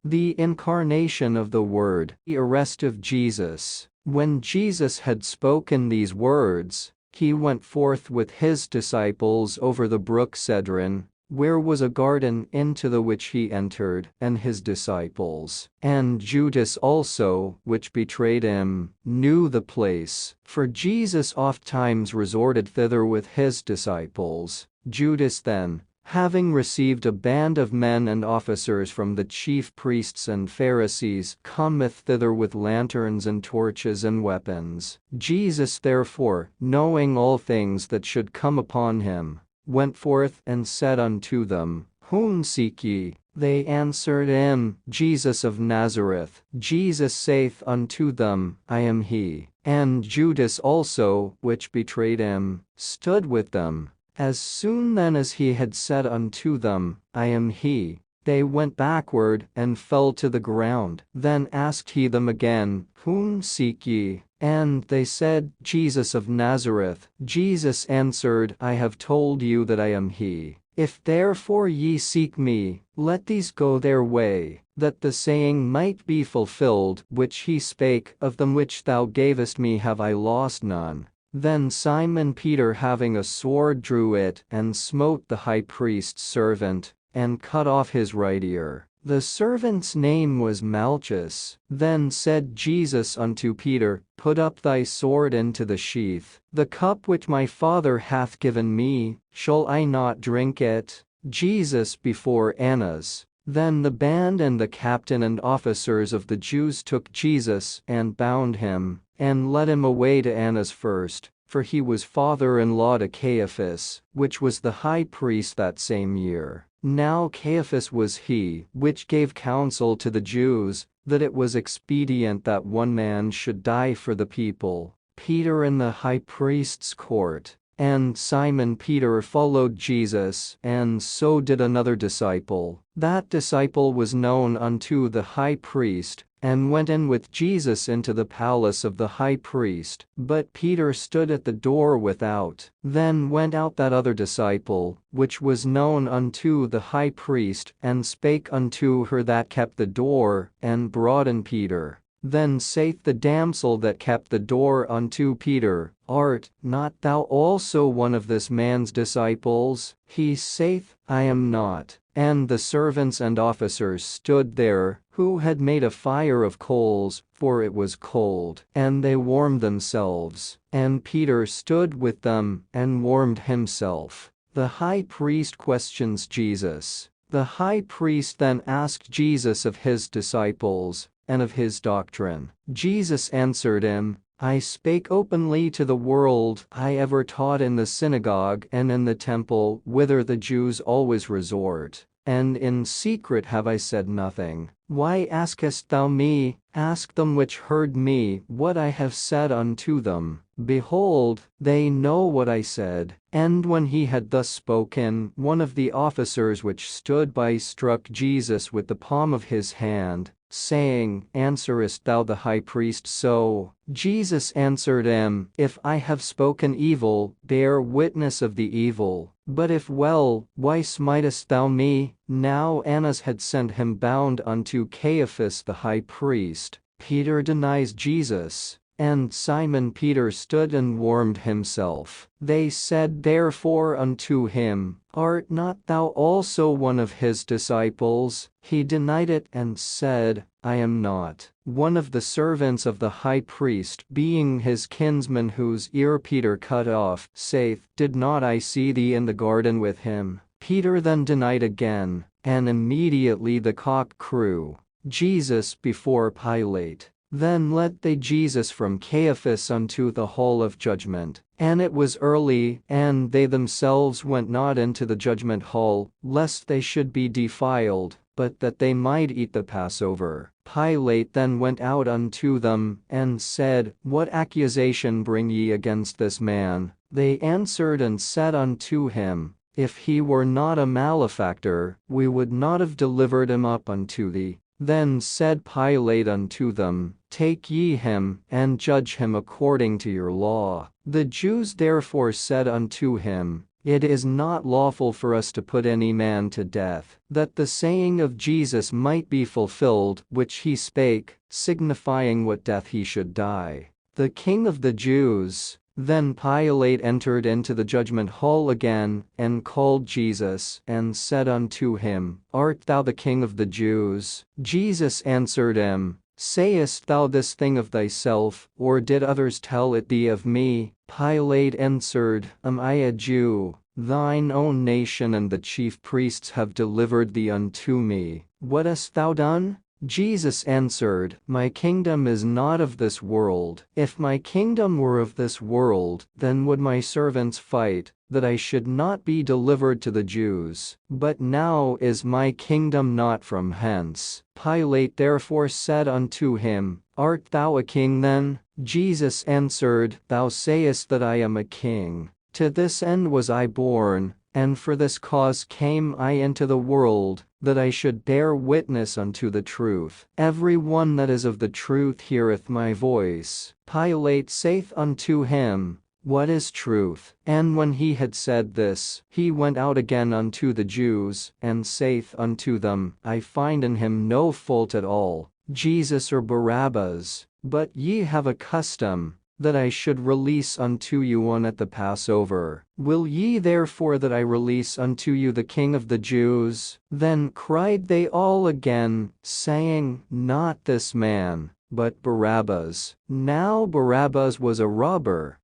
The incarnation of the Word. The arrest of Jesus. When Jesus had spoken these words, he went forth with his disciples over the brook Cedron, where was a garden, into the which he entered, and his disciples. And Judas also, which betrayed him, knew the place, for Jesus ofttimes resorted thither with his disciples. Judas then, having received a band of men and officers from the chief priests and Pharisees, cometh thither with lanterns and torches and weapons. Jesus therefore, knowing all things that should come upon him, went forth and said unto them, Whom seek ye? They answered him, Jesus of Nazareth. Jesus saith unto them, I am he. And Judas also, which betrayed him, stood with them. As soon then as he had said unto them, I am he, they went backward and fell to the ground. Then asked he them again, Whom seek ye? And they said, Jesus of Nazareth. Jesus answered, I have told you that I am he. If therefore ye seek me, let these go their way, that the saying might be fulfilled, which he spake, Of them which thou gavest me have I lost none. Then Simon Peter having a sword drew it, and smote the high priest's servant, and cut off his right ear. The servant's name was Malchus. Then said Jesus unto Peter, Put up thy sword into the sheath. The cup which my Father hath given me, shall I not drink it? Jesus before Annas. Then the band and the captain and officers of the Jews took Jesus, and bound him, and led him away to Annas first, for he was father-in-law to Caiaphas, which was the high priest that same year. Now Caiaphas was he which gave counsel to the Jews, that it was expedient that one man should die for the people. Peter in the high priest's court. And Simon Peter followed Jesus, and so did another disciple. That disciple was known unto the high priest, and went in with Jesus into the palace of the high priest. But Peter stood at the door without. Then went out that other disciple, which was known unto the high priest, and spake unto her that kept the door, and brought in Peter. Then saith the damsel that kept the door unto Peter, Art not thou also one of this man's disciples? He saith, I am not. And the servants and officers stood there, who had made a fire of coals, for it was cold, and they warmed themselves. And Peter stood with them, and warmed himself. The high priest questions Jesus. The high priest then asked Jesus of his disciples, and of his doctrine. Jesus answered him, I spake openly to the world. I ever taught in the synagogue and in the temple, whither the Jews always resort, and in secret have I said nothing. Why askest thou me? Ask them which heard me what I have said unto them. Behold, they know what I said. And when he had thus spoken, one of the officers which stood by struck Jesus with the palm of his hand, saying, Answerest thou the high priest so? Jesus answered him, If I have spoken evil, bear witness of the evil. But if well, why smitest thou me? Now Annas had sent him bound unto Caiaphas the high priest. Peter denies Jesus. And Simon Peter stood and warmed himself. They said therefore unto him, Art not thou also one of his disciples? He denied it and said, I am not. One of the servants of the high priest, being his kinsman whose ear Peter cut off, saith, Did not I see thee in the garden with him? Peter then denied again, and immediately the cock crew. Jesus before Pilate. Then led they Jesus from Caiaphas unto the hall of judgment. And it was early, and they themselves went not into the judgment hall, lest they should be defiled, but that they might eat the Passover. Pilate then went out unto them, and said, What accusation bring ye against this man? They answered and said unto him, If he were not a malefactor, we would not have delivered him up unto thee. Then said Pilate unto them, Take ye him, and judge him according to your law. The Jews therefore said unto him, "It is not lawful for us to put any man to death, that the saying of Jesus might be fulfilled, which he spake, signifying what death he should die. The King of the Jews." Then Pilate entered into the judgment hall again, and called Jesus, and said unto him, "Art thou the King of the Jews?" Jesus answered him, "Sayest thou this thing of thyself, or did others tell it thee of me?" Pilate answered, "Am I a Jew? Thine own nation and the chief priests have delivered thee unto me. What hast thou done?" Jesus answered, "My kingdom is not of this world. If my kingdom were of this world, then would my servants fight, that I should not be delivered to the Jews. But now is my kingdom not from hence." Pilate therefore said unto him, "Art thou a king then?" Jesus answered, "Thou sayest that I am a king. To this end was I born, and for this cause came I into the world, that I should bear witness unto the truth. Every one that is of the truth heareth my voice." Pilate saith unto him, "What is truth?" And when he had said this, he went out again unto the Jews, and saith unto them, "I find in him no fault at all, Jesus or Barabbas. But ye have a custom, that I should release unto you one at the Passover. Will ye therefore that I release unto you the King of the Jews?" Then cried they all again, saying, "Not this man, but Barabbas." Now Barabbas was a robber.